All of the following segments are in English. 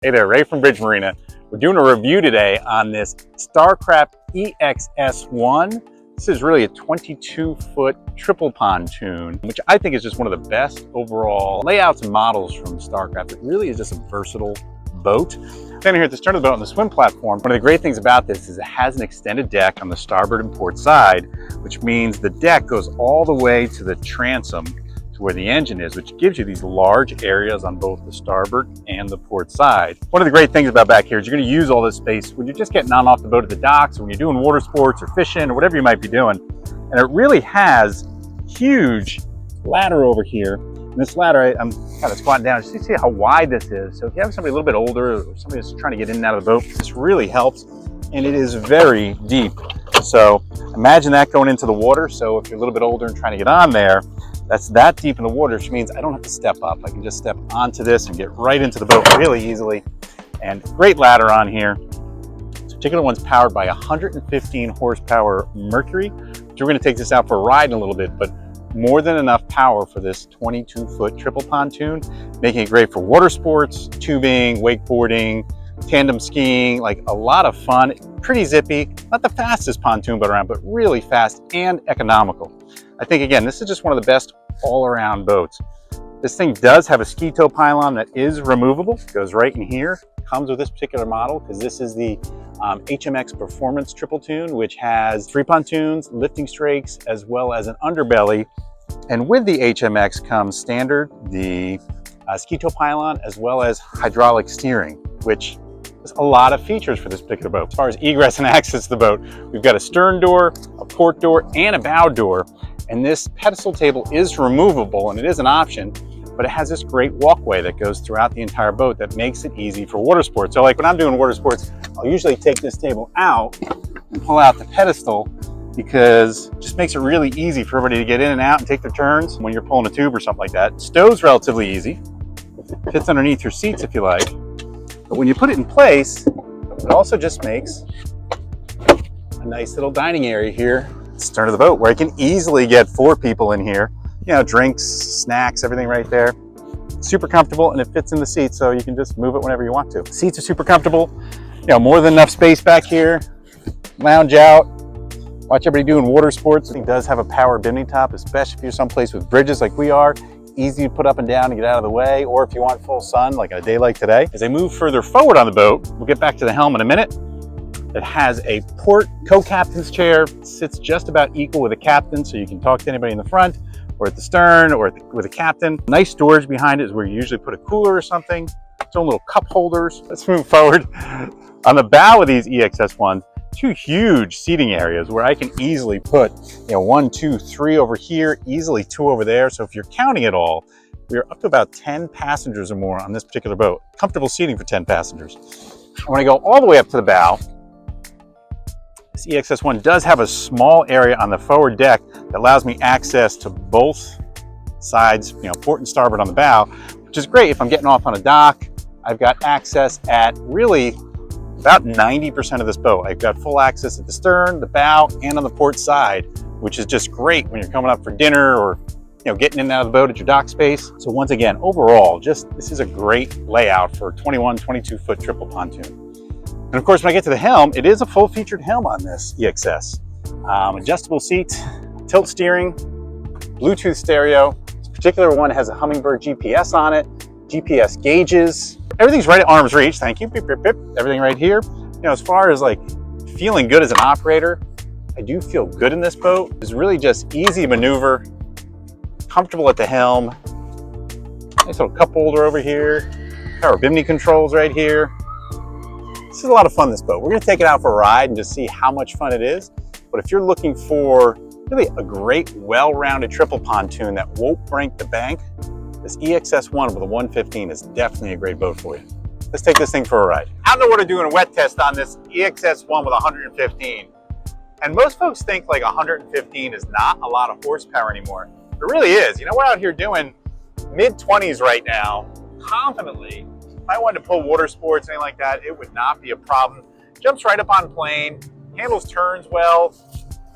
Hey there, Ray from Bridge Marina. We're doing a review today on this Starcraft EXS1. This is really a 22-foot triple pontoon, which I think is just one of the best overall layouts and models from Starcraft. It really is just a versatile boat. Standing here at the stern of the boat on the swim platform, one of the great things about this is it has an extended deck on the starboard and port side, which means the deck goes all the way to the transom where the engine is, which gives you these large areas on both the starboard and the port side. One of the great things about back here is you're going to use all this space when you're just getting on off the boat at the docks, or when you're doing water sports or fishing or whatever you might be doing. And it really has huge ladder over here. And this ladder, I'm kind of squatting down just to see how wide this is. So if you have somebody a little bit older or somebody that's trying to get in and out of the boat, this really helps. And it is very deep. So imagine that going into the water. So if you're a little bit older and trying to get on there, that's that deep in the water, which means I don't have to step up. I can just step onto this and get right into the boat really easily. And great ladder on here. This particular one's powered by 115 horsepower Mercury. So we're going to take this out for a ride in a little bit, but more than enough power for this 22-foot triple pontoon, making it great for water sports, tubing, wakeboarding, tandem skiing, like a lot of fun, pretty zippy, not the fastest pontoon boat around, but really fast and economical. I think, again, this is just one of the best all-around boats. This thing does have a ski tow pylon that is removable. It goes right in here. Comes with this particular model because this is the HMX Performance Triple Tune, which has 3 pontoons, lifting strakes, as well as an underbelly. And with the HMX comes standard, the ski tow pylon, as well as hydraulic steering, which is a lot of features for this particular boat. As far as egress and access to the boat, we've got a stern door, a port door, and a bow door. And this pedestal table is removable, and it is an option, but it has this great walkway that goes throughout the entire boat that makes it easy for water sports. So like when I'm doing water sports, I'll usually take this table out and pull out the pedestal, because it just makes it really easy for everybody to get in and out and take their turns when you're pulling a tube or something like that. Stow's relatively easy. Fits underneath your seats if you like. But when you put it in place, it also just makes a nice little dining area here. Stern of the boat, where I can easily get 4 people in here. You know, drinks, snacks, everything right there. Super comfortable, and it fits in the seat, so you can just move it whenever you want to. Seats are super comfortable. You know, more than enough space back here. Lounge out. Watch everybody doing water sports. It does have a power bimini top, especially if you're someplace with bridges like we are. Easy to put up and down to get out of the way, or if you want full sun, like a day like today. As I move further forward on the boat, we'll get back to the helm in a minute. It has a port co-captain's chair, sits just about equal with a captain, so you can talk to anybody in the front or at the stern or with a captain. Nice storage behind it is where you usually put a cooler or something. Its own little cup holders. Let's move forward. On the bow of these EXS1s, 2 huge seating areas where I can easily put, 1, 2, 3 over here, easily 2 over there. So if you're counting it all, we are up to about 10 passengers or more on this particular boat. Comfortable seating for 10 passengers. When I go all the way up to the bow, this EXS1 does have a small area on the forward deck that allows me access to both sides, port and starboard on the bow, which is great if I'm getting off on a dock. I've got access at really about 90% of this boat. I've got full access at the stern, the bow, and on the port side, which is just great when you're coming up for dinner or getting in and out of the boat at your dock space. So once again, overall, this is a great layout for a 22-foot triple pontoon. And of course, when I get to the helm, it is a full-featured helm on this EXS. Adjustable seats, tilt steering, Bluetooth stereo. This particular one has a Hummingbird GPS on it, GPS gauges. Everything's right at arm's reach. Thank you. Beep, beep, beep. Everything right here. As far as like feeling good as an operator, I do feel good in this boat. It's really just easy maneuver, comfortable at the helm. Nice little cup holder over here. Power bimini controls right here. This is a lot of fun, this boat. We're going to take it out for a ride and just see how much fun it is. But if you're looking for really a great, well-rounded triple pontoon that won't break the bank, this EXS1 with a 115 is definitely a great boat for you. Let's take this thing for a ride. Out in the water doing a wet test on this EXS1 with 115. And most folks think like 115 is not a lot of horsepower anymore. It really is. We're out here doing mid-20s right now, confidently. If I wanted to pull water sports, anything like that, it would not be a problem. Jumps right up on plane, handles turns well.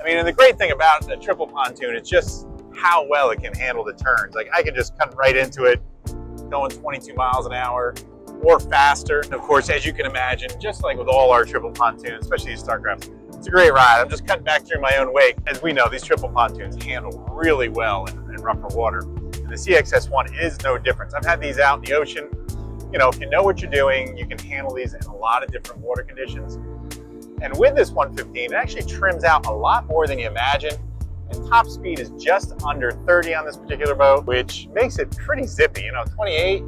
And the great thing about a triple pontoon is just how well it can handle the turns. Like I can just cut right into it, going 22 miles an hour, or faster. And of course, as you can imagine, just like with all our triple pontoons, especially these Starcrafts, it's a great ride. I'm just cutting back through my own wake. As we know, these triple pontoons handle really well in rougher water. And the EXS1 is no different. I've had these out in the ocean. You know, if you know what you're doing, you can handle these in a lot of different water conditions. And with this 115, it actually trims out a lot more than you imagine. And top speed is just under 30 on this particular boat, which makes it pretty zippy, you know, 28,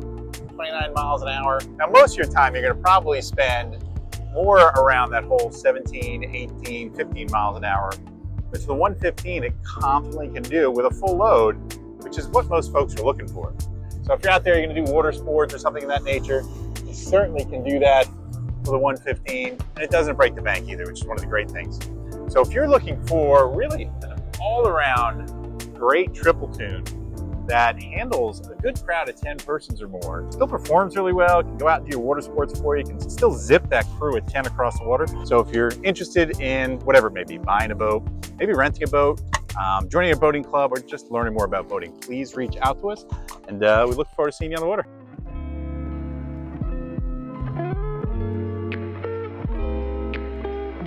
29 miles an hour. Now, most of your time, you're gonna probably spend more around that whole 17, 18, 15 miles an hour, which the 115 it confidently can do with a full load, which is what most folks are looking for. So if you're out there, you're gonna do water sports or something of that nature, you certainly can do that with a 115, and it doesn't break the bank either, which is one of the great things. So if you're looking for really an all-around great triple tune that handles a good crowd of 10 persons or more, still performs really well, can go out and do your water sports for you, can still zip that crew at 10 across the water. So if you're interested in whatever it may be, buying a boat, maybe renting a boat, joining a boating club, or just learning more about boating, please reach out to us, and we look forward to seeing you on the water.